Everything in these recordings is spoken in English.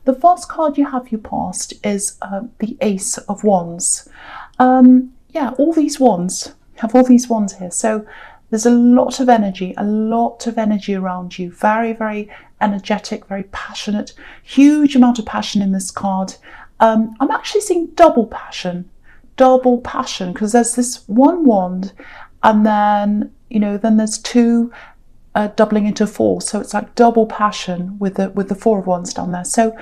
the first card you have your past is the Ace of Wands. Yeah, all these wands, you have all these wands here. So there's a lot of energy around you. Very, very energetic, very passionate, huge amount of passion in this card. I'm actually seeing double passion, because there's this one wand, and then, you know, then there's two doubling into four. So it's like double passion with the Four of Wands down there. So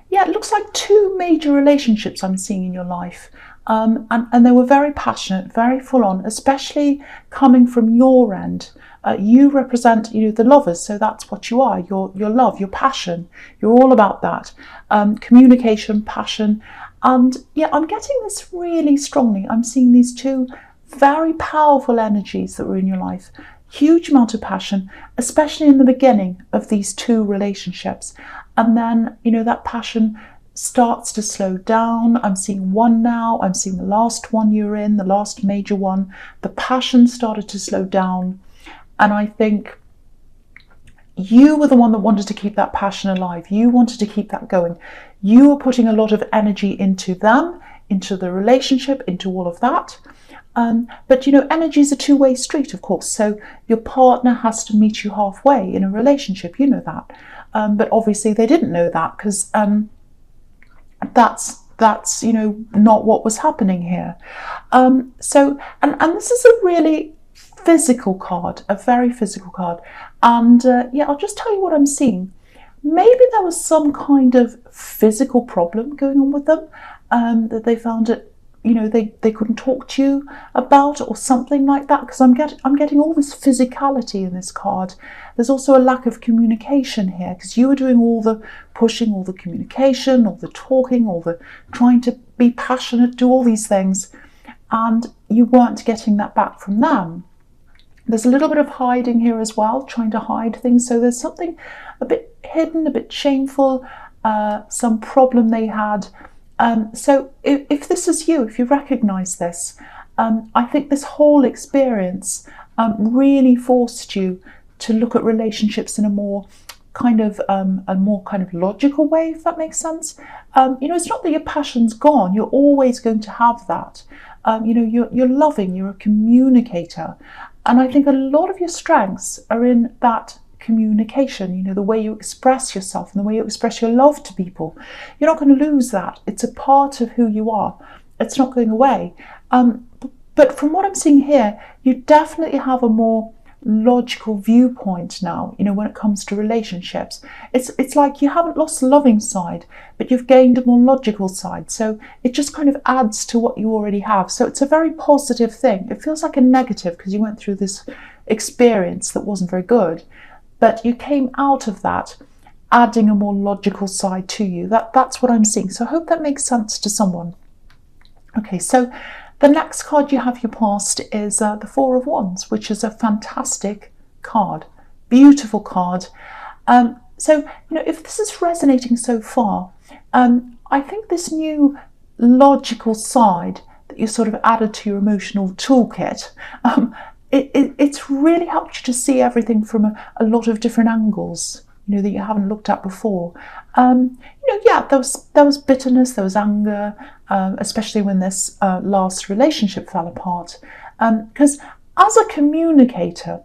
yeah, it looks like two major relationships I'm seeing in your life. And they were very passionate, very full on, especially coming from your end. You represent, you know, the lovers, so that's what you are. Your love, your passion. You're all about that. Communication, passion. And yeah, I'm getting this really strongly. I'm seeing these two very powerful energies that were in your life. Huge amount of passion, especially in the beginning of these two relationships. And then, you know, that passion starts to slow down. I'm seeing one now. I'm seeing the last one you're in, the last major one. The passion started to slow down. And I think you were the one that wanted to keep that passion alive. You wanted to keep that going. You were putting a lot of energy into them, into the relationship, into all of that. But, you know, energy is a two-way street, of course. So your partner has to meet you halfway in a relationship. You know that. But obviously they didn't know that, because that's you know, not what was happening here. So this is a really physical card, a very physical card. And yeah, I'll just tell you what I'm seeing. Maybe there was some kind of physical problem going on with them, that they found it, you know, they couldn't talk to you about, or something like that, because I'm getting all this physicality in this card. There's also a lack of communication here, because you were doing all the pushing, all the communication, all the talking, all the trying to be passionate, do all these things, and you weren't getting that back from them. There's a little bit of hiding here as well, trying to hide things. So there's something a bit hidden, a bit shameful, some problem they had. So if this is you, if you recognize this, I think this whole experience really forced you to look at relationships in a more kind of logical way, if that makes sense. You know, it's not that your passion's gone. You're always going to have that. You know, you're loving, you're a communicator. And I think a lot of your strengths are in that communication, you know, the way you express yourself and the way you express your love to people. You're not going to lose that. It's a part of who you are. It's not going away. But from what I'm seeing here, you definitely have a more logical viewpoint now, you know, when it comes to relationships. It's like you haven't lost the loving side, but you've gained a more logical side. So it just kind of adds to what you already have. So it's a very positive thing. It feels like a negative because you went through this experience that wasn't very good, but you came out of that adding a more logical side to you. That's what I'm seeing. So I hope that makes sense to someone. Okay, so the next card you have your past is the Four of Wands, which is a fantastic card, beautiful card. So, you know, if this is resonating so far, I think this new logical side that you sort of added to your emotional toolkit, it's really helped you to see everything from a lot of different angles, you know, that you haven't looked at before. You know, yeah, there was bitterness, there was anger, especially when this last relationship fell apart. Because as a communicator,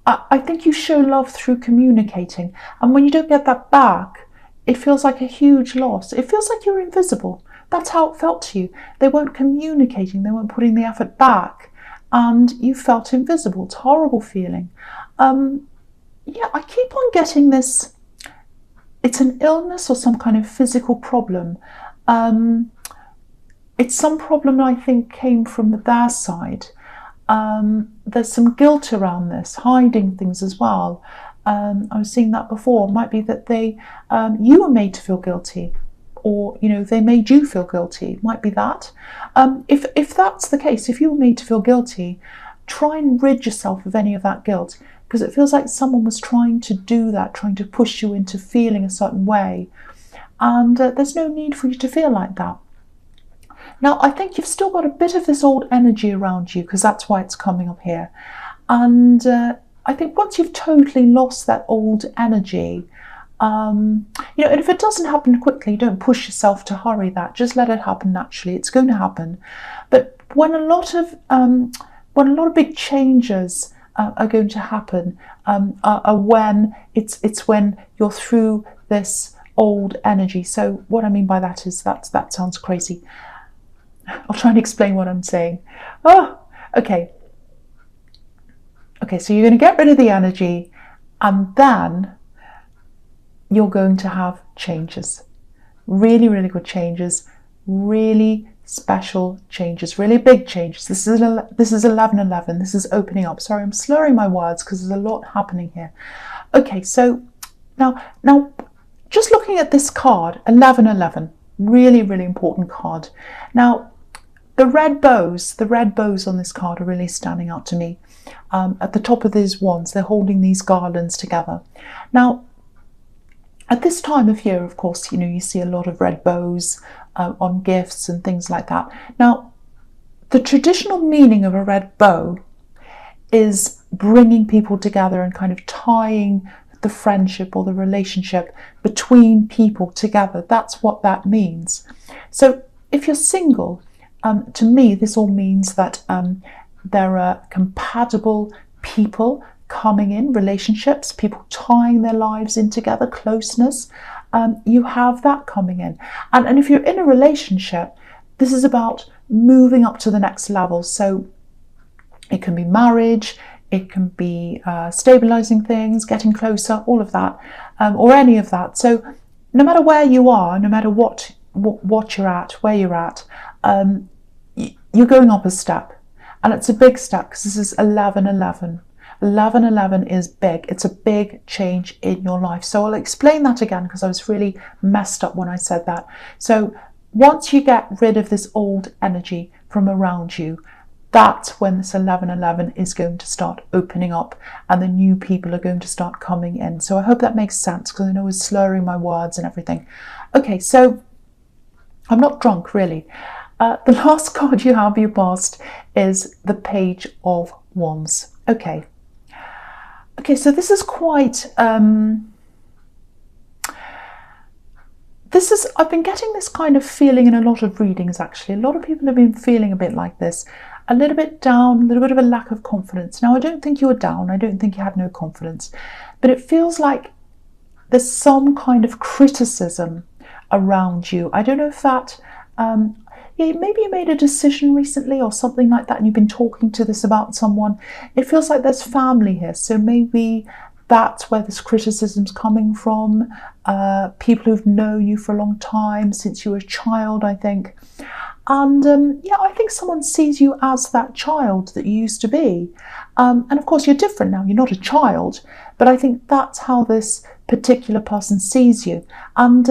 I think you show love through communicating. And when you don't get that back, it feels like a huge loss. It feels like you're invisible. That's how it felt to you. They weren't communicating, they weren't putting the effort back, and you felt invisible. It's a horrible feeling. Yeah, I keep on getting this. It's an illness or some kind of physical problem. It's some problem I think came from their side. There's some guilt around this, hiding things as well. I was seeing that before. It might be that you were made to feel guilty, or, you know, they made you feel guilty. It might be that. If that's the case, if you were made to feel guilty, try and rid yourself of any of that guilt, because it feels like someone was trying to do that, trying to push you into feeling a certain way. And there's no need for you to feel like that. Now, I think you've still got a bit of this old energy around you, because that's why it's coming up here. And I think once you've totally lost that old energy, You know, and if it doesn't happen quickly, don't push yourself to hurry that. Just let it happen naturally. It's going to happen. But when a lot of big changes are going to happen, are when it's when you're through this old energy. So what I mean by that is that sounds crazy. I'll try and explain what I'm saying. Oh, okay. Okay, so you're going to get rid of the energy, and then you're going to have changes. Really, really good changes. Really special changes. Really big changes. This is 1111. This is opening up. Sorry, I'm slurring my words because there's a lot happening here. Okay, so now just looking at this card, 1111. Really, really important card. Now, the red bows on this card are really standing out to me. At the top of these wands, they're holding these garlands together. Now, at this time of year, of course, you know, you see a lot of red bows on gifts and things like that. Now, the traditional meaning of a red bow is bringing people together and kind of tying the friendship or the relationship between people together. That's what that means. So if you're single, to me, this all means that there are compatible people coming in, relationships, people tying their lives in together, closeness. You have that coming in. And if you're in a relationship, this is about moving up to the next level. So it can be marriage, it can be stabilizing things, getting closer, all of that, or any of that. So no matter where you are, no matter what you're at, where you're at, you're going up a step. And it's a big step because this is 1111. 1111 is big. It's a big change in your life. So I'll explain that again because I was really messed up when I said that. So once you get rid of this old energy from around you, that's when this 1111 is going to start opening up and the new people are going to start coming in. So I hope that makes sense because I know I was slurring my words and everything. Okay, so I'm not drunk really. The last card you have, your past, is the Page of Wands. Okay, so this is quite, I've been getting this kind of feeling in a lot of readings actually. A lot of people have been feeling a bit like this, a little bit down, a little bit of a lack of confidence. Now, I don't think you were down, I don't think you had no confidence, but it feels like there's some kind of criticism around you. I don't know if that, maybe you made a decision recently or something like that and you've been talking to this about someone. It feels like there's family here, so maybe that's where this criticism's coming from. People who've known you for a long time, since you were a child, I think. And I think someone sees you as that child that you used to be. And of course you're different now, you're not a child, but I think that's how this particular person sees you. And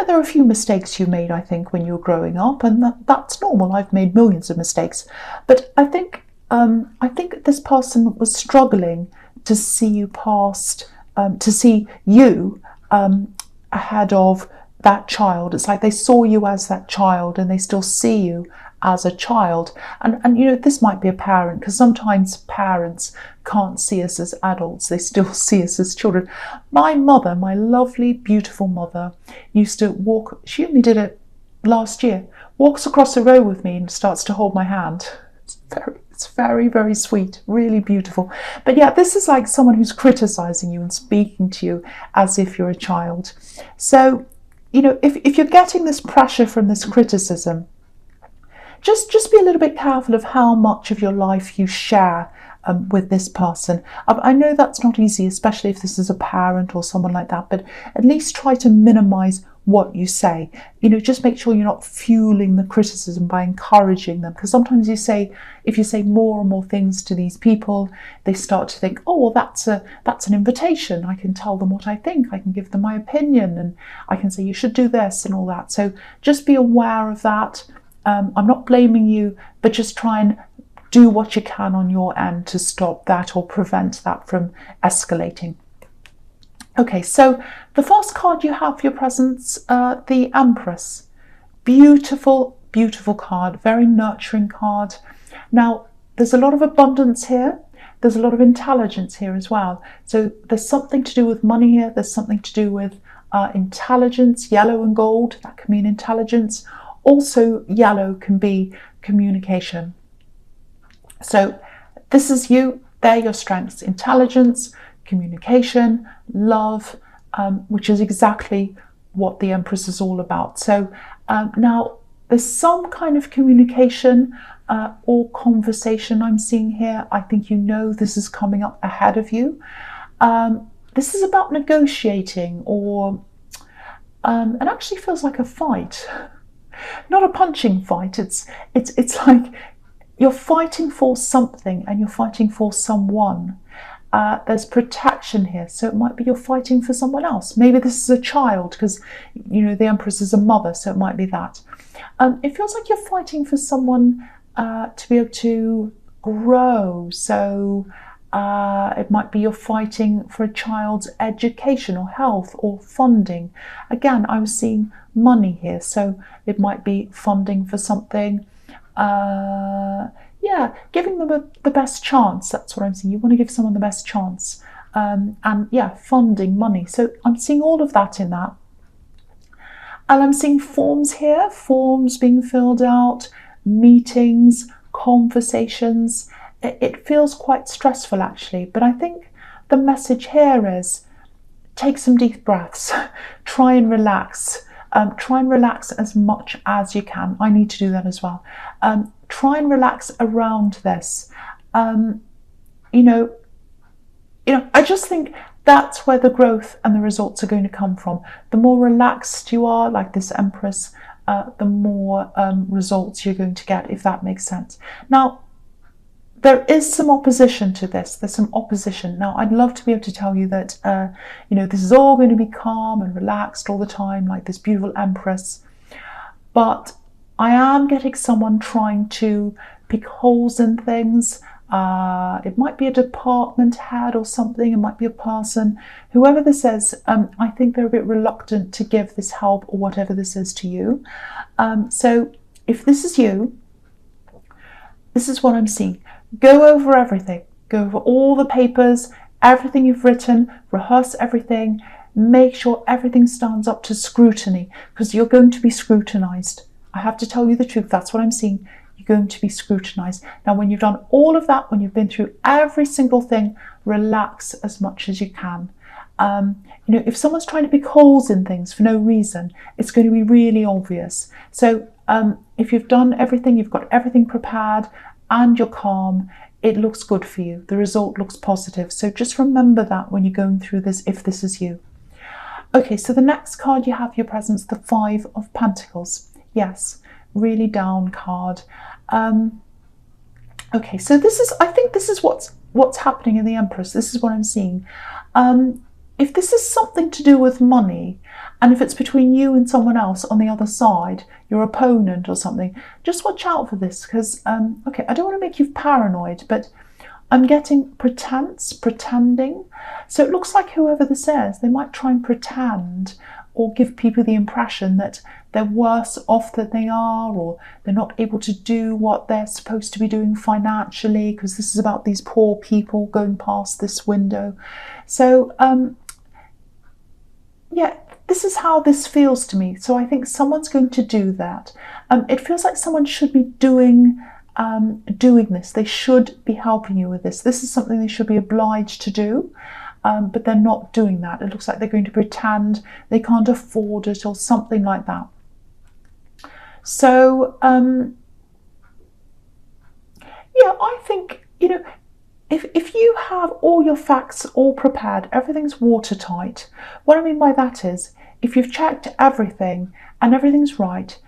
there are a few mistakes you made, I think, when you were growing up, and that's normal. I've made millions of mistakes. But I think this person was struggling to see you past, to see you ahead of that child. It's like they saw you as that child and they still see you as a child. And you know, this might be a parent, because sometimes parents can't see us as adults, they still see us as children. My mother, my lovely, beautiful mother, used to walk, she only did it last year, walks across the road with me and starts to hold my hand. It's very, very sweet, really beautiful. But yeah, this is like someone who's criticizing you and speaking to you as if you're a child. So, you know, if you're getting this pressure from this criticism, just be a little bit careful of how much of your life you share with this person. I know that's not easy, especially if this is a parent or someone like that, but at least try to minimize what you say. You know, just make sure you're not fueling the criticism by encouraging them, because sometimes if you say more and more things to these people, they start to think, oh, well, that's an invitation. I can tell them what I think, I can give them my opinion, and I can say you should do this and all that. So just be aware of that. I'm not blaming you, but just try and do what you can on your end to stop that or prevent that from escalating. Okay, so the first card you have for your presents, the Empress. Beautiful, beautiful card, very nurturing card. Now, there's a lot of abundance here. there's a lot of intelligence here as well. So there's something to do with money here. There's something to do with intelligence. Yellow and gold, that can mean intelligence. Also, yellow can be communication. So this is you. They're your strengths: intelligence, communication, love, which is exactly what the Empress is all about. So now there's some kind of communication or conversation I'm seeing here. I think you know this is coming up ahead of you. This is about negotiating, or it actually feels like a fight, not a punching fight. It's like you're fighting for something and you're fighting for someone. There's protection here, so it might be you're fighting for someone else. Maybe this is a child, because you know the Empress is a mother, so it might be that. It feels like you're fighting for someone to be able to grow. So it might be you're fighting for a child's education or health or funding. Again, I was seeing money here, so it might be funding for something. Yeah, giving them the best chance. That's what I'm seeing. You want to give someone the best chance. And yeah, funding, money. So I'm seeing all of that in that. And I'm seeing forms here, forms being filled out, meetings, conversations. It feels quite stressful actually, but I think the message here is take some deep breaths, try and relax. Try and relax as much as you can. I need to do that as well. Try and relax around this. You know, I just think that's where the growth and the results are going to come from. The more relaxed you are, like this Empress, the more results you're going to get, if that makes sense. Now, there is some opposition to this. There's some opposition. Now, I'd love to be able to tell you that, this is all going to be calm and relaxed all the time, like this beautiful Empress. But I am getting someone trying to pick holes in things. It might be a department head or something. It might be a person. Whoever this is, I think they're a bit reluctant to give this help or whatever this is to you. So if this is you, this is what I'm seeing. Go over everything. Go over all the papers, everything you've written, rehearse everything. Make sure everything stands up to scrutiny, because you're going to be scrutinized. I have to tell you the truth. That's what I'm seeing. You're going to be scrutinized. Now, when you've done all of that, when you've been through every single thing, relax as much as you can. If someone's trying to pick holes in things for no reason, it's going to be really obvious. So if you've done everything, you've got everything prepared, and you're calm, it looks good for you. The result looks positive. So just remember that when you're going through this, if this is you. Okay, so the next card you have your presence, the Five of Pentacles. Yes, really down card. Okay, so I think this is what's happening in the Empress. This is what I'm seeing. If this is something to do with money, and if it's between you and someone else on the other side, your opponent or something, just watch out for this, because, okay, I don't want to make you paranoid, but I'm getting pretending. So it looks like whoever this is, they might try and pretend or give people the impression that they're worse off than they are, or they're not able to do what they're supposed to be doing financially, because this is about these poor people going past this window. So, yeah, this is how this feels to me. So I think someone's going to do that. It feels like someone should be doing this. They should be helping you with this. This is something they should be obliged to do, but they're not doing that. It looks like they're going to pretend they can't afford it or something like that. So, yeah, I think, if you have all your facts all prepared, everything's watertight. What I mean by that is, if you've checked everything and everything's right,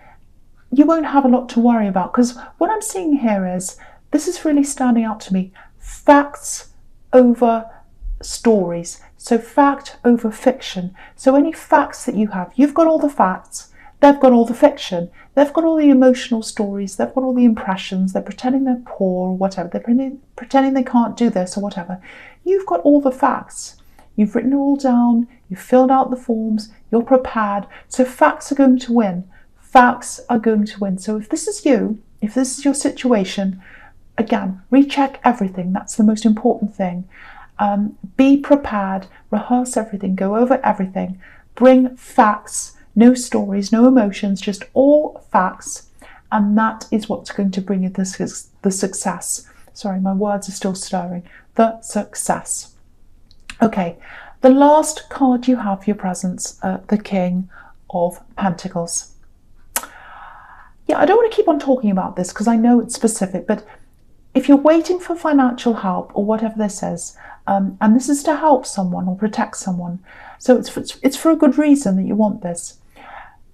you won't have a lot to worry about. Because what I'm seeing here is, this is really standing out to me, facts over stories. So fact over fiction. So any facts that you have, you've got all the facts, they've got all the fiction. They've got all the emotional stories, they've got all the impressions, they're pretending they're poor or whatever, they're pretending they can't do this or whatever. You've got all the facts. You've written it all down, you've filled out the forms, you're prepared. So facts are going to win. Facts are going to win. So if this is you, if this is your situation, again, recheck everything. That's the most important thing. Be prepared, rehearse everything, go over everything, bring facts, no stories, no emotions, just all facts, and that is what's going to bring you the success. Sorry, my words are still stirring. The success. Okay, the last card you have for your presents, the King of Pentacles. Yeah, I don't want to keep on talking about this because I know it's specific, but if you're waiting for financial help or whatever this is, and this is to help someone or protect someone, so it's for a good reason that you want this.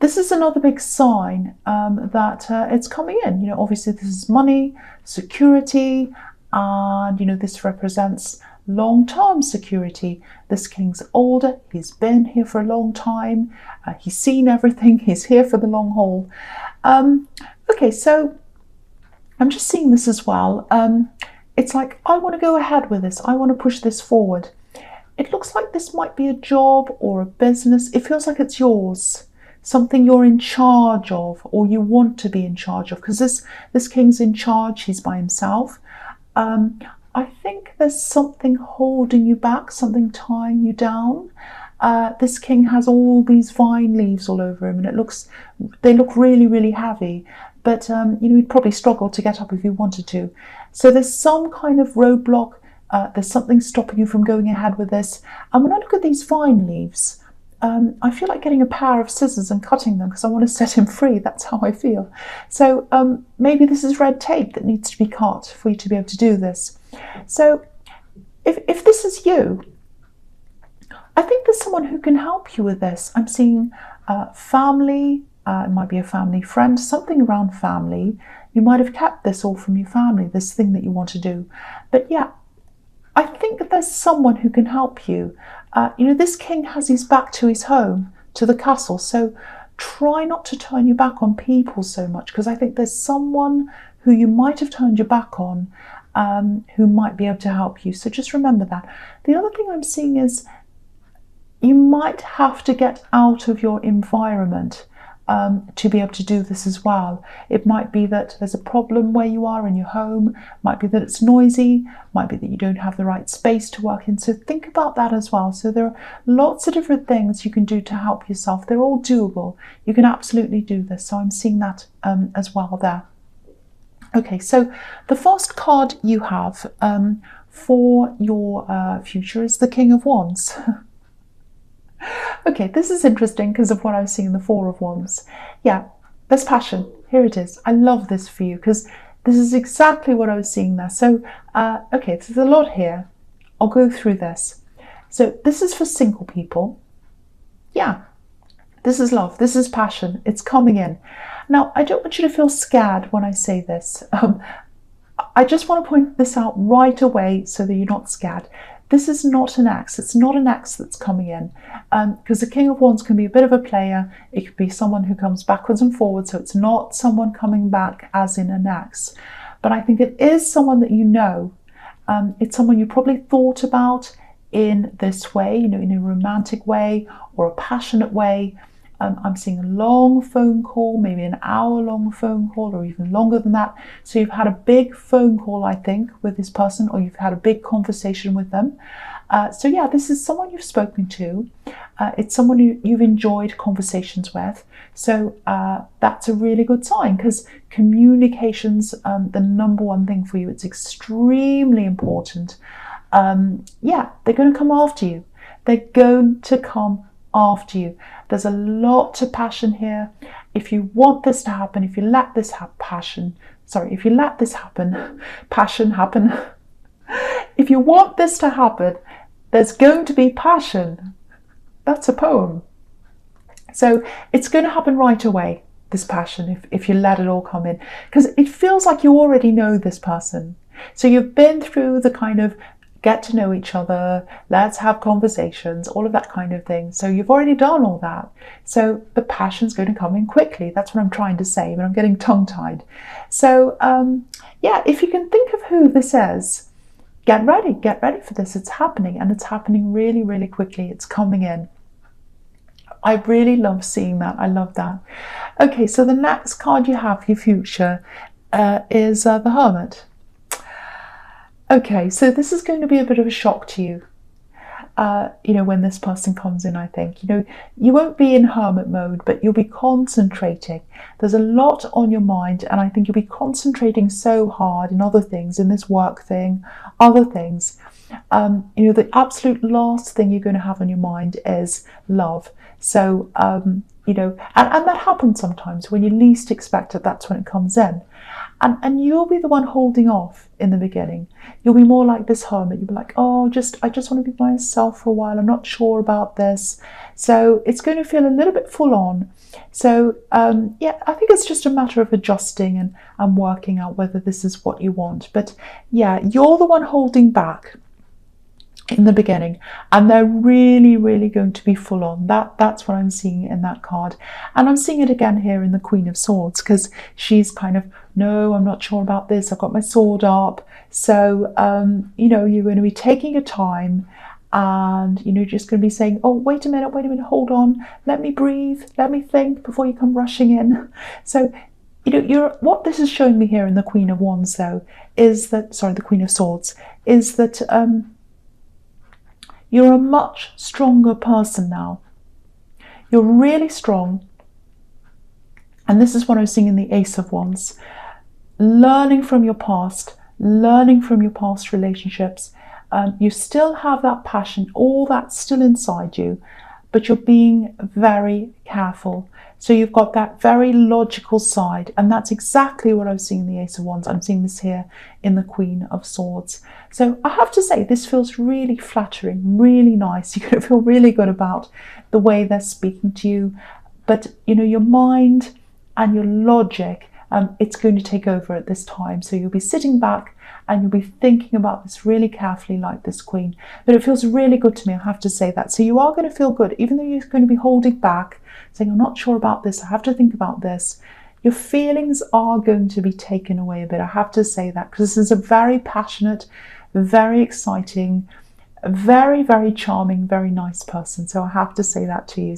This is another big sign that it's coming in. You know, obviously this is money, security, and you know this represents long-term security. This king's older, he's been here for a long time, he's seen everything, he's here for the long haul. Okay, so I'm just seeing this as well. It's like, I want to go ahead with this. I want to push this forward. It looks like this might be a job or a business. It feels like it's yours, something you're in charge of or you want to be in charge of, because this king's in charge. He's by himself. I think there's something holding you back, something tying you down. This king has all these vine leaves all over him, and they look really, really heavy. But you know, he'd probably struggle to get up if he wanted to. So there's some kind of roadblock. There's something stopping you from going ahead with this. And when I look at these vine leaves, I feel like getting a pair of scissors and cutting them because I want to set him free. That's how I feel. So maybe this is red tape that needs to be cut for you to be able to do this. So if this is you, I think there's someone who can help you with this. I'm seeing family. It might be a family friend, something around family. You might have kept this all from your family, this thing that you want to do. But yeah, I think that there's someone who can help you. You know, this king has his back to his home, to the castle. So try not to turn your back on people so much, because I think there's someone who you might have turned your back on who might be able to help you. So just remember that. The other thing I'm seeing is you might have to get out of your environment to be able to do this as well. It might be that there's a problem where you are in your home, might be that it's noisy, might be that you don't have the right space to work in. So think about that as well. So there are lots of different things you can do to help yourself. They're all doable. You can absolutely do this. So I'm seeing that as well there. Okay, so the first card you have for your future is the King of Wands. Okay, this is interesting because of what I was seeing in the Four of Wands. Yeah, there's passion. Here it is. I love this for you because this is exactly what I was seeing there. So, okay, there's a lot here. I'll go through this. So this is for single people. Yeah, this is love. This is passion. It's coming in. Now, I don't want you to feel scared when I say this. I just want to point this out right away so that you're not scared. This is not an ex. It's not an ex that's coming in, because the King of Wands can be a bit of a player. It could be someone who comes backwards and forwards, so it's not someone coming back as in an ex. But I think it is someone that you know. It's someone you probably thought about in this way, you know, in a romantic way or a passionate way. I'm seeing a long phone call, maybe an hour-long phone call or even longer than that. So you've had a big phone call, I think, with this person, or you've had a big conversation with them. So yeah, this is someone you've spoken to. It's someone who you've enjoyed conversations with. So that's a really good sign, because communication's the number one thing for you. It's extremely important. Yeah, they're going to come after you. They're going to come after you. There's a lot of passion here. If you want this to happen, if you let this passion happen. If you want this to happen, there's going to be passion. That's a poem. So it's going to happen right away, this passion, if you let it all come in, because it feels like you already know this person. So you've been through the kind of get to know each other, let's have conversations, all of that kind of thing. So you've already done all that. So the passion's going to come in quickly. That's what I'm trying to say, but I'm getting tongue-tied. So yeah, if you can think of who this is, get ready for this. It's happening, and it's happening really, really quickly. It's coming in. I really love seeing that. I love that. Okay, so the next card you have for your future is the Hermit. Okay, so this is going to be a bit of a shock to you. When this person comes in, I think, you won't be in hermit mode, but you'll be concentrating. There's a lot on your mind, and I think you'll be concentrating so hard in other things, in this work thing, other things. The absolute last thing you're going to have on your mind is love. So, and that happens sometimes when you least expect it, that's when it comes in. And you'll be the one holding off in the beginning. You'll be more like this hermit. You'll be like, oh, I just want to be by myself for a while. I'm not sure about this. So it's going to feel a little bit full on. So I think it's just a matter of adjusting and working out whether this is what you want. But yeah, you're the one holding back in the beginning, and they're really, really going to be full on. That's what I'm seeing in that card. And I'm seeing it again here in the Queen of Swords, because she's kind of, no, I'm not sure about this, I've got my sword up. So you're going to be taking your time, and just going to be saying, oh, wait a minute, hold on, let me breathe, let me think before you come rushing in. So what this is showing me here in the Queen of Wands, though, is that, sorry, the Queen of Swords, is that you're a much stronger person now. You're really strong. And this is what I was seeing in the Ace of Wands. Learning from your past relationships. You still have that passion, all that's still inside you, but you're being very careful. So you've got that very logical side, and that's exactly what I was seeing in the Ace of Wands. I'm seeing this here in the Queen of Swords. So I have to say, this feels really flattering, really nice. You're going to feel really good about the way they're speaking to you. But, your mind and your logic, it's going to take over at this time. So you'll be sitting back and you'll be thinking about this really carefully, like this Queen. But it feels really good to me, I have to say that. So you are going to feel good, even though you're going to be holding back, saying, I'm not sure about this, I have to think about this. Your feelings are going to be taken away a bit, I have to say that, because this is a very passionate, very exciting, very, very charming, very nice person. So I have to say that to you.